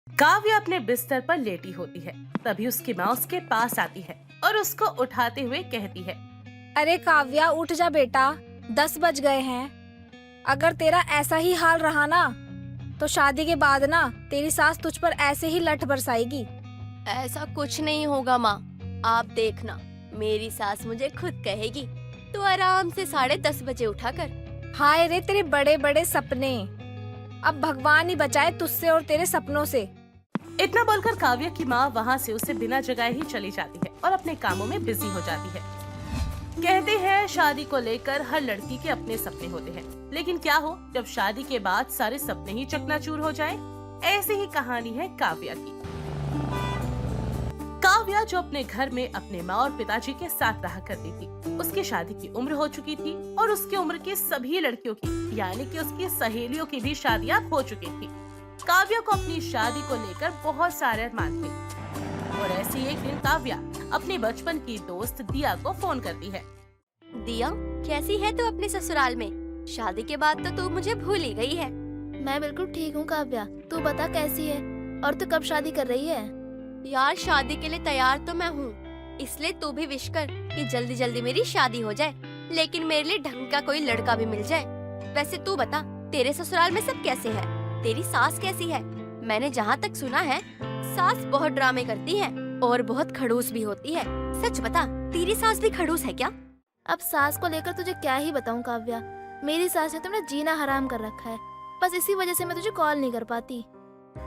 काव्य अपने बिस्तर पर लेटी होती है। तभी उसकी माँ उसके पास आती है और उसको उठाते हुए कहती है, अरे काव्या उठ जा बेटा, 10 बज गए हैं। अगर तेरा ऐसा ही हाल रहा ना तो शादी के बाद ना तेरी सास तुझ पर ऐसे ही लठ बरसाएगी। ऐसा कुछ नहीं होगा माँ, आप देखना, मेरी सास मुझे खुद कहेगी तो आराम से 10:30 बजे उठा कर। हाय रे तेरे बड़े बड़े सपने, अब भगवान ही बचाए तुझसे और तेरे सपनों से। इतना बोलकर काव्य की माँ वहाँ से उसे बिना जगाए ही चली जाती है और अपने कामों में बिजी हो जाती है। कहते हैं शादी को लेकर हर लड़की के अपने सपने होते हैं, लेकिन क्या हो जब शादी के बाद सारे सपने ही चकनाचूर हो जाएं? ऐसी ही कहानी है काव्या की। काव्या जो अपने घर में अपने माँ और पिताजी के साथ रहा करती थी, उसकी शादी की उम्र हो चुकी थी और उसकी उम्र की सभी लड़कियों की यानी कि उसकी सहेलियों की भी शादियाँ हो चुकी थी। काव्या को अपनी शादी को लेकर बहुत सारे अरमान थे और ऐसे ही एक दिन काव्या अपने बचपन की दोस्त दिया को फोन करती है। दिया, कैसी है तू अपने ससुराल में? शादी के बाद तो तू मुझे भूल ही गई है। मैं बिल्कुल ठीक हूँ काव्या, तू बता कैसी है और तू कब शादी कर रही है? यार शादी के लिए तैयार तो मैं हूँ, इसलिए तू भी विश कर कि जल्दी जल्दी मेरी शादी हो जाए, लेकिन मेरे लिए ढंग का कोई लड़का भी मिल जाए। वैसे तू बता, तेरे ससुराल में सब कैसे है? तेरी सास कैसी है? मैंने जहाँ तक सुना है सास बहुत ड्रामे करती है और बहुत खड़ूस भी होती है। सच बता, तेरी सास भी खड़ूस है क्या? अब सास को लेकर तुझे क्या ही बताऊँ काव्या, मेरी सास ने तुमने जीना हराम कर रखा है। बस इसी वजह से मैं तुझे कॉल नहीं कर पाती।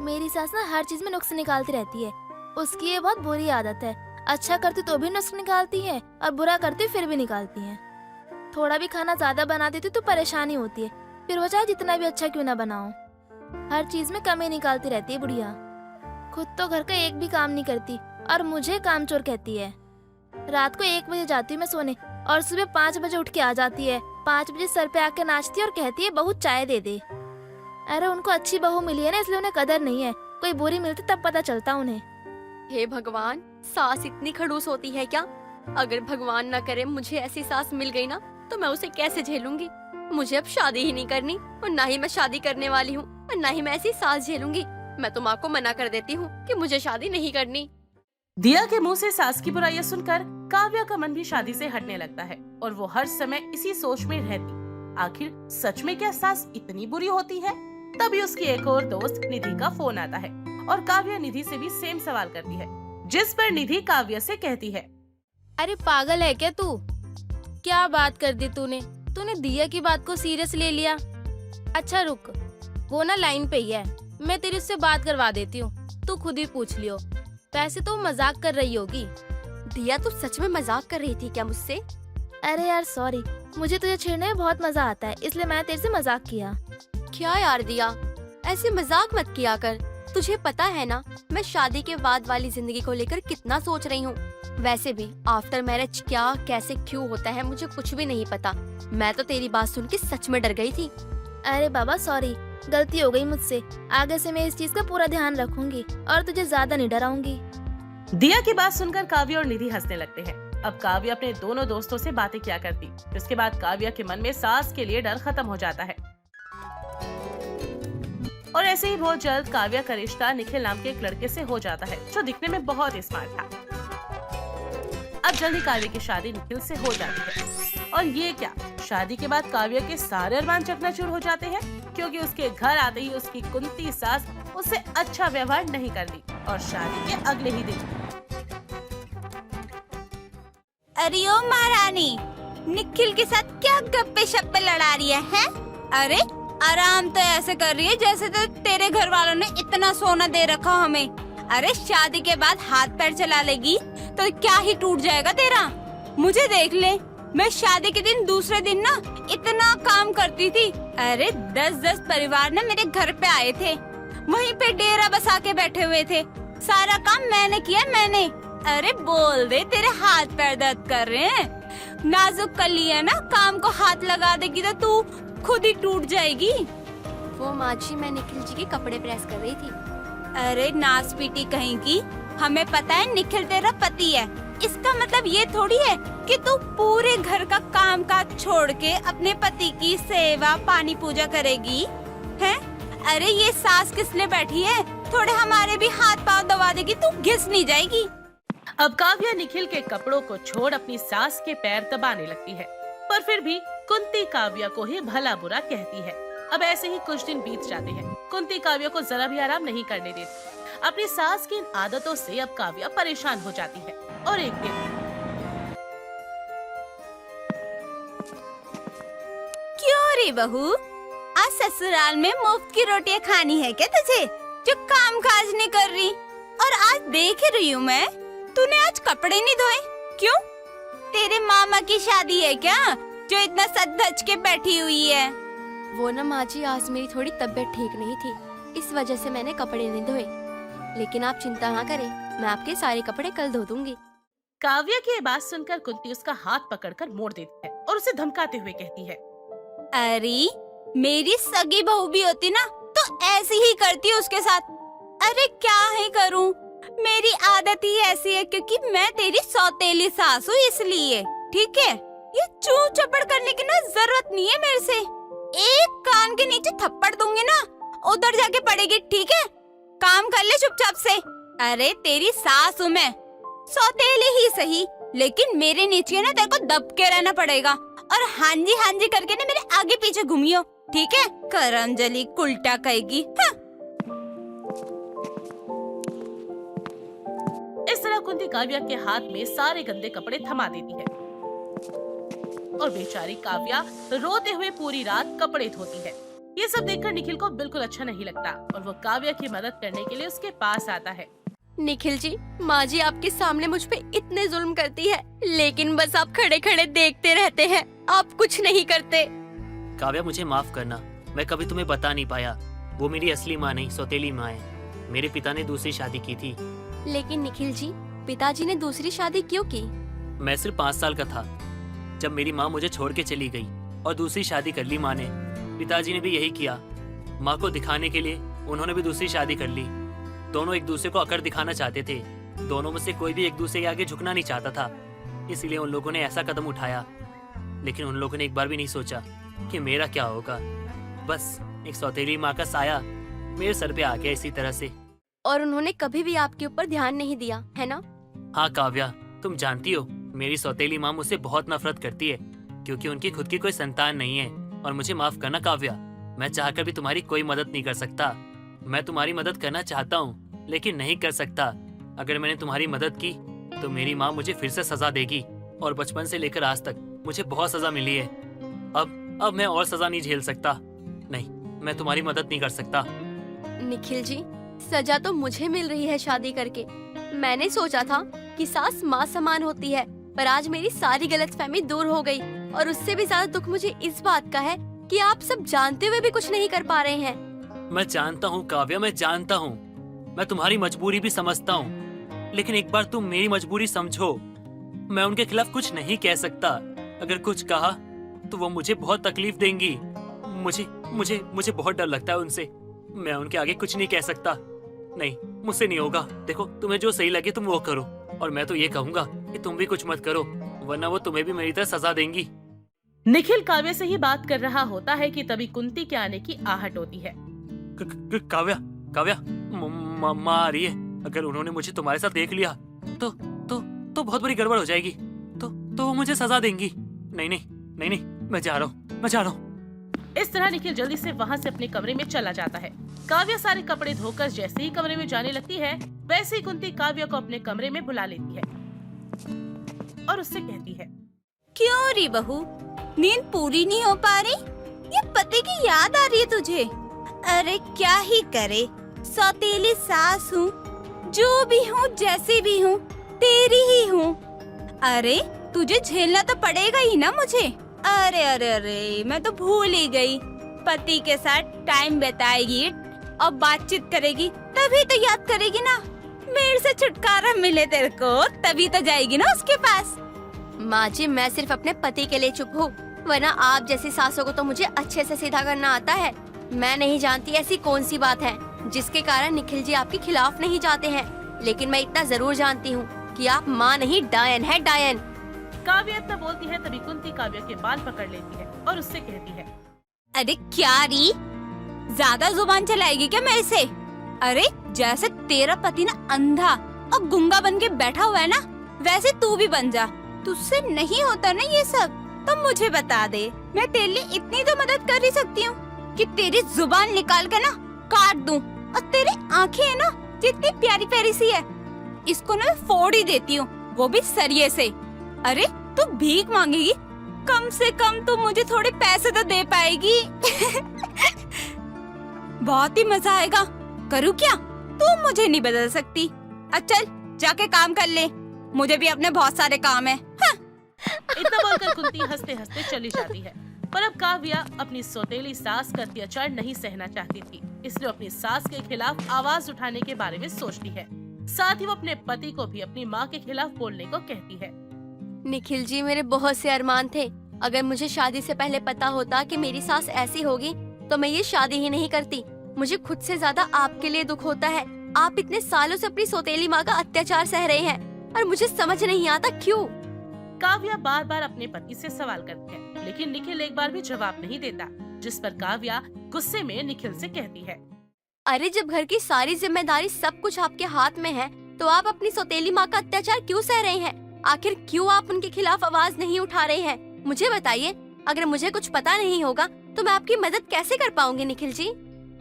मेरी सास ना हर चीज में नुक्स निकालती रहती है, उसकी ये बहुत बुरी आदत है। अच्छा करती तो भी नुक्स निकालती है और बुरा करती फिर भी निकालती है। थोड़ा भी खाना ज्यादा बना देती तो परेशानी होती है, फिर वो चाहे जितना भी अच्छा क्यों ना बनाओ, हर चीज में कमी निकालती रहती है बुढ़िया। खुद तो घर का एक भी काम नहीं करती और मुझे कामचोर कहती है। रात को 1 बजे जाती हूँ मैं सोने और सुबह 5 बजे उठ के आ जाती है। 5 बजे सर पे आके नाचती है और कहती है बहू चाय दे दे। अरे उनको अच्छी बहू मिली है ना, इसलिए उन्हें कदर नहीं है। कोई बुरी मिलती तब पता चलता उन्हें। हे भगवान, सास इतनी खड़ूस होती है क्या? अगर भगवान न करे मुझे ऐसी सास मिल गई ना तो मैं उसे कैसे झेलूंगी। मुझे अब शादी ही नहीं करनी और ना ही मैं शादी करने वाली हूँ और ना ही मैं ऐसी सास झेलूंगी। मैं तो माँ को मना कर देती हूँ कि मुझे शादी नहीं करनी। दिया के मुंह से सास की बुराइयां सुनकर काव्या का मन भी शादी से हटने लगता है और वो हर समय इसी सोच में रहती, आखिर सच में क्या सास इतनी बुरी होती है? तभी उसकी एक और दोस्त निधि का फोन आता है और काव्या निधि से भी सेम सवाल करती है, जिस पर निधि काव्या से कहती है, अरे पागल है क्या तू? क्या बात कर दी तूने दिया की बात को सीरियस ले लिया। अच्छा रुक, वो ना लाइन पे ही है, मैं तेरी उससे बात करवा देती हूँ, तू खुद ही पूछ लियो। वैसे तो मजाक कर रही होगी। दिया, तू सच में मजाक कर रही थी क्या मुझसे? अरे यार सॉरी, मुझे तुझे छेड़ने में बहुत मजा आता है, इसलिए मैंने तेरे से मजाक किया। क्या यार दिया, ऐसे मजाक मत किया कर। तुझे पता है ना मैं शादी के बाद वाली जिंदगी को लेकर कितना सोच रही हूँ। वैसे भी आफ्टर मैरिज क्या कैसे क्यों होता है मुझे कुछ भी नहीं पता। मैं तो तेरी बात सुन के सच में डर गई थी। अरे बाबा सॉरी, गलती हो गई मुझसे। आगे से मैं इस चीज का पूरा ध्यान रखूंगी और तुझे ज्यादा नहीं डराऊंगी। दिया की बात सुनकर काव्या और निधि हंसने लगते हैं। अब काव्या अपने दोनों दोस्तों से बातें क्या करती, जिसके बाद काव्या के मन में सास के लिए डर खत्म हो जाता है। और ऐसे ही बहुत जल्द काव्या का रिश्ता निखिल नाम के एक लड़के से हो जाता है, जो दिखने में बहुत स्मार्ट था। अब जल्दी काव्या की शादी निखिल से हो जाती है और ये क्या, शादी के बाद काव्या के सारे अरमान चकनाचूर हो जाते हैं, क्योंकि उसके घर आते ही उसकी कुंती सास उससे अच्छा व्यवहार नहीं करती और शादी के अगले ही दिन, अरे ओ महारानी, निखिल के साथ क्या गप्पे शप्पे लड़ा रही है? अरे आराम तो ऐसे कर रही है जैसे तो तेरे घर वालों ने इतना सोना दे रखा हमें। अरे शादी के बाद हाथ पैर चला लेगी तो क्या ही टूट जाएगा तेरा। मुझे देख ले, मैं शादी के दिन दूसरे दिन ना इतना काम करती थी। अरे 10-10 परिवार ना मेरे घर पे आए थे, वहीं पे डेरा बसा के बैठे हुए थे। सारा काम मैंने किया, मैंने। अरे बोल दे, तेरे हाथ पैर दर्द कर रहे हैं। नाजुक कली है ना, काम को हाथ लगा देगी तो तू खुद ही टूट जाएगी। वो माँ जी, मैं निखिल जी के कपड़े प्रेस कर रही थी। अरे नास पीटी कहीं की, हमें पता है निखिल तेरा पति है। इसका मतलब ये थोड़ी है कि तू पूरे घर का काम काज छोड़ के अपने पति की सेवा पानी पूजा करेगी, हैं? अरे ये सास किस लिए बैठी है? थोड़े हमारे भी हाथ पाँव दबा देगी, तू घिस नहीं जाएगी। अब काव्या निखिल के कपड़ों को छोड़ अपनी सास के पैर दबाने लगती है, पर फिर भी कुंती काव्या को ही भला बुरा कहती है। अब ऐसे ही कुछ दिन बीत जाते हैं। कुंती काव्या को जरा भी आराम नहीं करने देती। अपनी सास की इन आदतों से अब काव्या परेशान हो जाती है और एक दिन क्यों रे बहू, आज ससुराल में मुफ्त की रोटियां खानी है क्या तुझे, जो काम काज नहीं कर रही? और आज देख रही हूँ मैं, तूने आज कपड़े नहीं धोए, क्यों? तेरे मामा की शादी है क्या, जो इतना सज धज के बैठी हुई है? वो ना माँ जी, आज मेरी थोड़ी तबीयत ठीक नहीं थी, इस वजह से मैंने कपड़े नहीं धोए। लेकिन आप चिंता ना करें, मैं आपके सारे कपड़े कल धो दूंगी। काव्या की ये बात सुनकर कुंती उसका हाथ पकड़कर मोड़ देती है और उसे धमकाते हुए कहती है, अरे मेरी सगी बहू भी होती ना तो ऐसी ही करती उसके साथ। अरे क्या ही करूं, मेरी आदत ही ऐसी है, क्योंकि मैं तेरी सौतेली सास हूँ इसलिए। ठीक है, ये चू चपड़ करने की ना जरूरत नहीं है मेरे से। एक कान के नीचे थप्पड़ दूंगी ना, उधर जाके पड़ेगी। ठीक है, काम कर ले चुपचाप से। अरे तेरी सास हूँ मैं, सौतेली ही सही, लेकिन मेरे नीचे ना तेरे को दब के रहना पड़ेगा और हाँ जी करके ना मेरे आगे पीछे घूमियो। ठीक है, करमजली उल्टा कहेगी। हाँ। इस तरह कुंती काव्या के हाथ में सारे गंदे कपड़े थमा देती है और बेचारी काव्या रोते हुए पूरी रात कपड़े धोती है। ये सब देखकर निखिल को बिल्कुल अच्छा नहीं लगता और वो काव्या की मदद करने के लिए उसके पास आता है। निखिल जी, माँ जी आपके सामने मुझ पे इतने जुल्म करती है, लेकिन बस आप खड़े खड़े देखते रहते हैं, आप कुछ नहीं करते। काव्या मुझे माफ करना, मैं कभी तुम्हें बता नहीं पाया। वो मेरी असली माँ नहीं, सौतेली माँ है। मेरे पिता ने दूसरी शादी की थी। लेकिन निखिल जी, पिताजी ने दूसरी शादी क्यों की? मैं सिर्फ 5 साल का था जब मेरी माँ मुझे छोड़ के चली गई और दूसरी शादी कर ली माँ ने। पिताजी ने भी यही किया। माँ को दिखाने के लिए उन्होंने भी दूसरी शादी कर ली। दोनों एक दूसरे को अकड़ दिखाना चाहते थे। दोनों में से कोई भी एक दूसरे के आगे झुकना नहीं चाहता था, इसीलिए उन लोगों ने ऐसा कदम उठाया। लेकिन उन लोगों ने एक बार भी नहीं सोचा कि मेरा क्या होगा। बस एक सौतेली माँ का साया मेरे सर पे आ गया इसी तरह से। और उन्होंने कभी भी आपके ऊपर ध्यान नहीं दिया, है ना? हाँ काव्या, तुम जानती हो मेरी सौतेली माँ मुझसे बहुत नफरत करती है, क्योंकि उनकी खुद की कोई संतान नहीं है। और मुझे माफ करना काव्या, मैं चाहकर भी तुम्हारी कोई मदद नहीं कर सकता। मैं तुम्हारी मदद करना चाहता हूँ, लेकिन नहीं कर सकता। अगर मैंने तुम्हारी मदद की तो मेरी माँ मुझे फिर से सजा देगी, और बचपन से लेकर आज तक मुझे बहुत सजा मिली है। अब मैं और सजा नहीं झेल सकता। नहीं, मैं तुम्हारी मदद नहीं कर सकता। निखिल जी, सजा तो मुझे मिल रही है शादी करके। मैंने सोचा था कि सास माँ समान होती है, पर आज मेरी सारी गलतफहमी दूर हो गई। और उससे भी ज्यादा दुख मुझे इस बात का है कि आप सब जानते हुए भी कुछ नहीं कर पा रहे हैं। मैं जानता हूँ काव्या, मैं जानता हूँ। मैं तुम्हारी मजबूरी भी समझता हूँ, लेकिन एक बार तुम मेरी मजबूरी समझो। मैं उनके खिलाफ कुछ नहीं कह सकता। अगर कुछ कहा तो वो मुझे बहुत तकलीफ देंगी। मुझे बहुत डर लगता है उनसे। मैं उनके आगे कुछ नहीं कह सकता। नहीं, मुझसे नहीं होगा। देखो, तुम्हें जो सही लगे तुम वो करो, और मैं तो ये कहूँगा कि तुम भी कुछ मत करो, वरना वो तुम्हें भी मेरी तरह सजा देंगी। निखिल काव्या से ही बात कर रहा होता है कि तभी कुंती के आने की आहट होती है। काव्या, माँ आ रही है। अगर उन्होंने मुझे तुम्हारे साथ देख लिया तो बहुत बड़ी गड़बड़ हो जाएगी। तो वो मुझे सजा देंगी। नहीं, मैं जा रहा हूँ। इस तरह निखिल जल्दी से वहाँ से अपने कमरे में चला जाता है। काव्या सारे कपड़े धोकर जैसे ही कमरे में जाने लगती है, वैसे ही कुंती काव्या को अपने कमरे में बुला लेती है और उससे कहती है, क्यों री बहू, नींद पूरी नहीं हो पा रही? ये पति की याद आ रही है तुझे? अरे क्या ही करे, सौतेली सास हूँ, जो भी हूँ, जैसे भी हूँ, तेरी ही हूँ। अरे तुझे झेलना तो पड़ेगा ही ना मुझे। अरे मैं तो भूल ही गई। पति के साथ टाइम बिताएगी और बातचीत करेगी, तभी तो याद करेगी ना। मेरे से छुटकारा मिले तेरे को, तभी तो जाएगी ना उसके पास। माँ जी, मैं सिर्फ अपने पति के लिए चुप हूँ, वरना आप जैसी सासों को तो मुझे अच्छे से सीधा करना आता है। मैं नहीं जानती ऐसी कौन सी बात है जिसके कारण निखिल जी आपके खिलाफ नहीं जाते हैं, लेकिन मैं इतना जरूर जानती हूँ कि आप माँ नहीं, डायन है, डायन। काव्या इतना बोलती है, तभी कुंती काव्या के बाल पकड़ लेती है और उससे कहती है, अरे क्या री, ज्यादा जुबान चलाएगी क्या मेरे से? अरे जैसे तेरा पति ना अंधा और गुंगा बन के बैठा हुआ है ना, वैसे तू भी बन जा। तुझसे नहीं होता ना ये सब तो मुझे बता दे, मैं तेरे लिए इतनी तो मदद कर ही सकती हूँ कि तेरी जुबान निकाल कर ना काट दूं। और तेरी आंखें है ना जितनी प्यारी प्यारी सी है, इसको ना मैं फोड़ ही देती हूँ, वो भी सरिये से। अरे तू भीख मांगेगी, कम से कम तू मुझे थोड़े पैसे तो दे पाएगी। बहुत ही मजा आएगा। करूँ क्या? तू मुझे नहीं बदल सकती। अच्छा चल जाके काम कर ले, मुझे भी अपने बहुत सारे काम है। हाँ। इतना बोलकर कुंती हंसते हंसते चली जाती है। पर अब काव्या अपनी सौतेली सास का अत्याचार नहीं सहना चाहती थी, इसलिए अपनी सास के खिलाफ आवाज उठाने के बारे में सोचती है। साथ ही वो अपने पति को भी अपनी माँ के खिलाफ बोलने को कहती है। निखिल जी, मेरे बहुत से अरमान थे। अगर मुझे शादी से पहले पता होता कि मेरी सास ऐसी होगी तो मैं ये शादी ही नहीं करती। मुझे खुद से ज्यादा आपके लिए दुख होता है। आप इतने सालों से अपनी सौतेली माँ का अत्याचार सह रहे हैं और मुझे समझ नहीं आता क्यों। काव्या बार बार अपने पति से सवाल करती है, लेकिन निखिल एक बार भी जवाब नहीं देता, जिस पर काव्या गुस्से में निखिल से कहती है। अरे जब घर की सारी जिम्मेदारी सब कुछ आपके हाथ में है तो आप अपनी सौतेली माँ का अत्याचार क्यों सह रहे हैं? आखिर क्यों आप उनके खिलाफ आवाज नहीं उठा रहे हैं? मुझे बताइए। अगर मुझे कुछ पता नहीं होगा तो मैं आपकी मदद कैसे कर पाऊंगी निखिल जी?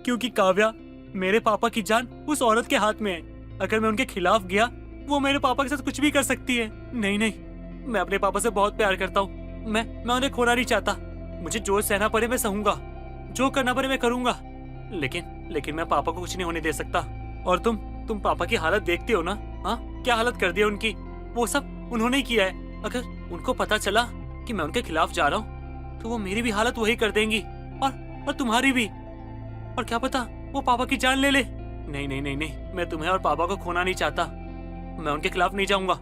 क्योंकि काव्या, मेरे पापा की जान उस औरत के हाथ में है। अगर मैं उनके खिलाफ गया, वो मेरे पापा के साथ कुछ भी कर सकती है। नहीं नहीं, मैं अपने पापा से बहुत प्यार करता हूँ। मैं उन्हें खोना नहीं चाहता। मुझे जो सहना पड़े मैं सहूंगा, जो करना पड़े मैं करूंगा, लेकिन मैं पापा को कुछ नहीं होने दे सकता। और तुम पापा की हालत देखते हो ना? हाँ, क्या हालत कर दी है उनकी। वो सब उन्होंने ही किया है। अगर उनको पता चला कि मैं उनके खिलाफ जा रहा हूँ तो वो मेरी भी हालत वही कर देंगी, और तुम्हारी भी। और क्या पता वो पापा की जान ले ले। नहीं नहीं नहीं नहीं, मैं तुम्हें और पापा को खोना नहीं चाहता। मैं उनके खिलाफ नहीं जाऊंगा।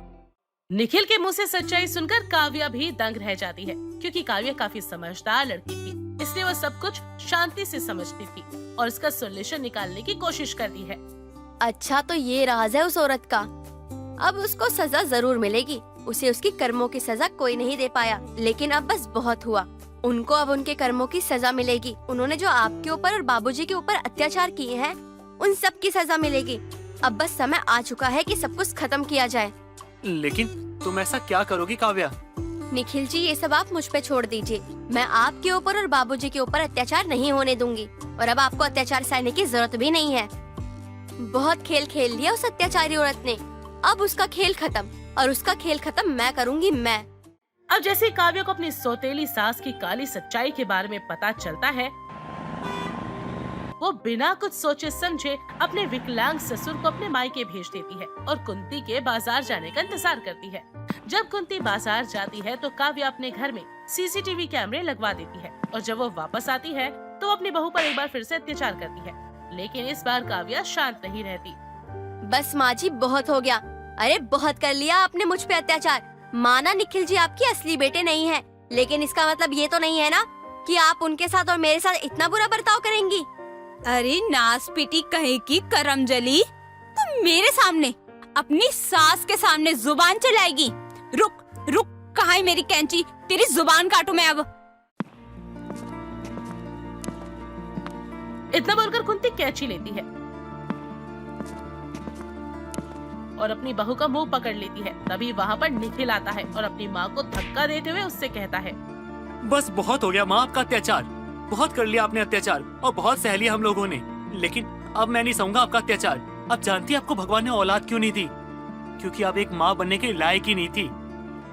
निखिल के मुंह से सच्चाई सुनकर काव्या भी दंग रह जाती है, क्योंकि काव्या काफी समझदार लड़की थी, इसलिए वो सब कुछ शांति से समझती थी और इसका सोल्यूशन निकालने की कोशिश करती है। अच्छा, तो ये राज है उस औरत का। अब उसको सजा जरूर मिलेगी। उसे उसकी कर्मों की सजा कोई नहीं दे पाया, लेकिन अब बस बहुत हुआ। उनको अब उनके कर्मों की सजा मिलेगी। उन्होंने जो आपके ऊपर और बाबूजी के ऊपर अत्याचार किए हैं, उन सब की सजा मिलेगी। अब बस समय आ चुका है कि सब कुछ खत्म किया जाए। लेकिन तुम ऐसा क्या करोगी काव्या? निखिल जी, ये सब आप मुझ पे छोड़ दीजिए। मैं आपके ऊपर और बाबूजी के ऊपर अत्याचार नहीं होने दूंगी, और अब आपको अत्याचार सहने की जरूरत भी नहीं है। बहुत खेल खेल लिया उस अत्याचारी औरत ने। अब उसका खेल खत्म, और उसका खेल खत्म मैं करूंगी। मैं अब जैसे ही काव्या को अपनी सौतेली सास की काली सच्चाई के बारे में पता चलता है, वो बिना कुछ सोचे समझे अपने विकलांग ससुर को अपने मायके भेज देती है और कुंती के बाजार जाने का इंतजार करती है। जब कुंती बाजार जाती है तो काव्या अपने घर में सीसीटीवी कैमरे लगवा देती है, और जब वो वापस आती है तो वो अपनी बहू पर एक बार फिर से अत्याचार करती है। लेकिन इस बार काव्या शांत नहीं रहती। बस माँ जी, बहुत हो गया। अरे बहुत कर लिया आपने मुझ पे अत्याचार। माना निखिल जी आपके असली बेटे नहीं है, लेकिन इसका मतलब ये तो नहीं है ना कि आप उनके साथ और मेरे साथ इतना बुरा बर्ताव करेंगी। अरे नास पीटी कहीं की करमजली, तुम मेरे सामने अपनी सास के सामने जुबान चलाएगी? रुक रुक, कहाँ है मेरी कैंची? तेरी जुबान काटू मैं अब। इतना बोलकर कुंती कैंची लेती है और अपनी बहू का मुंह पकड़ लेती है। तभी वहाँ पर निखिल आता है और अपनी माँ को धक्का देते हुए उससे कहता है, बस बहुत हो गया माँ आपका अत्याचार। बहुत कर लिया आपने अत्याचार, और बहुत सह लिया हम लोगों ने, लेकिन अब मैं नहीं सहूंगा आपका अत्याचार। अब जानती है आपको भगवान ने औलाद क्यों नहीं दी? क्योंकि आप एक माँ बनने के लायक ही नहीं थी।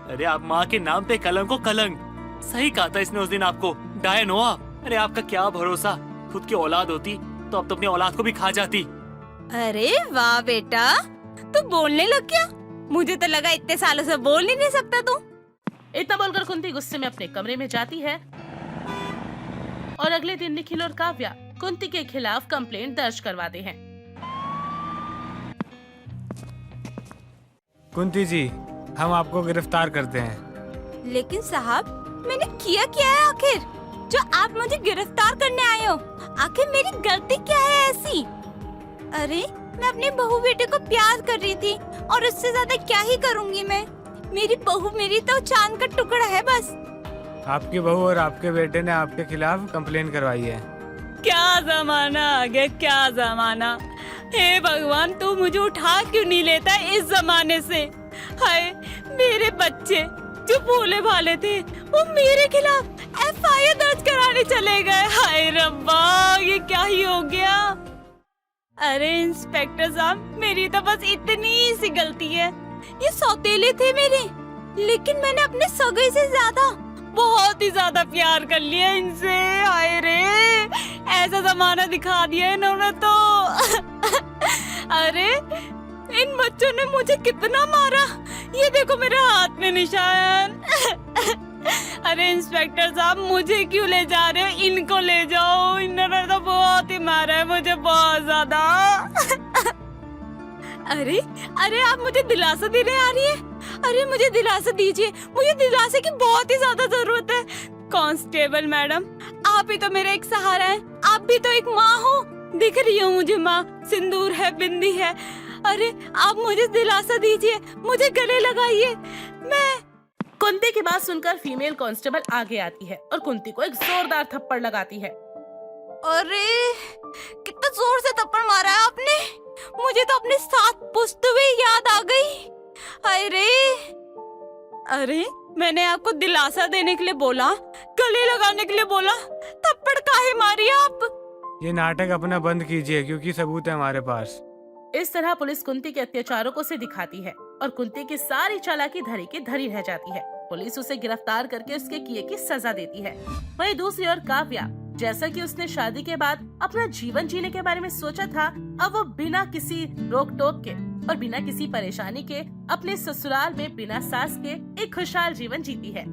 अरे आप माँ के नाम पे कलंक को कलंक। सही कहा था इसने उस दिन आपको, डायन हो आप। अरे आपका क्या भरोसा, खुद की औलाद होती तो अब तो अपनी औलाद को भी खा जाती। अरे वाह बेटा, तू बोलने लग गया। मुझे तो लगा इतने सालों से बोल ही नहीं सकता तू। इतना बोलकर कुंती गुस्से में अपने कमरे में जाती है और अगले दिन निखिल और काव्या कुंती के खिलाफ कंप्लेंट दर्ज करवाते हैं। कुंती जी, हम आपको गिरफ्तार करते हैं। लेकिन साहब, मैंने किया क्या है आखिर जो आप मुझे गिरफ्तार करने आए हो? आखिर मेरी गलती क्या है ऐसी? अरे मैं अपने बहू बेटे को प्यार कर रही थी, और उससे ज्यादा क्या ही करूंगी मैं? मेरी बहू मेरी तो चांद का टुकड़ा है बस। आपकी बहू और आपके बेटे ने आपके खिलाफ कंप्लेन करवाई है। क्या जमाना आ गया, क्या जमाना। हे भगवान, तू मुझे उठा क्यों नहीं लेता इस जमाने से। हाय, मेरे बच्चे जो भोले भाले थे वो मेरे खिलाफ FIR दर्ज कराने चले गए। हाय रब्बा, ये क्या ही हो गया। अरे इंस्पेक्टर साहब, मेरी तो बस इतनी सी गलती है। ये सौतेले थे मेरे, लेकिन मैंने अपने सगे से ज्यादा, बहुत ही ज्यादा प्यार कर लिया इनसे। हाय रे, ऐसा जमाना दिखा दिया इन्होंने तो। अरे इन बच्चों ने मुझे कितना मारा, ये देखो मेरे हाथ में निशान। अरे इंस्पेक्टर साहब, मुझे क्यों ले जा रहे हो, इनको ले जाओ। इन्होंने तो बहुत ही मारा है मुझे, बहुत ज्यादा। अरे अरे, आप मुझे दिलासा देने आ रही है? अरे मुझे दिलासा दीजिए, मुझे दिलासे की बहुत ही ज्यादा जरूरत है। कांस्टेबल मैडम, आप ही तो मेरा एक सहारा है, आप भी तो एक माँ हो। दिख रही हो मुझे माँ, सिंदूर है, बिंदी है। अरे आप मुझे दिलासा दीजिए, मुझे गले लगाइए। मैं कुंती की बात सुनकर फीमेल कांस्टेबल आगे आती है और कुंती को एक जोरदार थप्पड़ लगाती है। अरे कितना जोर से थप्पड़ मारा है आपने, मुझे तो अपने साथ पुश्त हुए याद आ गई। अरे अरे, मैंने आपको दिलासा देने के लिए बोला, गले लगाने के लिए बोला, थप्पड़ काहे मारी आप? ये नाटक अपना बंद कीजिए, क्योंकि सबूत है हमारे पास। इस तरह पुलिस कुंती के अत्याचारों को से दिखाती है और कुंती की सारी चालाकी धरी की धरी रह जाती है। पुलिस उसे गिरफ्तार करके उसके किए की सजा देती है। वहीं दूसरी ओर काव्या, जैसा कि उसने शादी के बाद अपना जीवन जीने के बारे में सोचा था, अब वो बिना किसी रोक टोक के और बिना किसी परेशानी के अपने ससुराल में बिना सास के एक खुशहाल जीवन जीती है।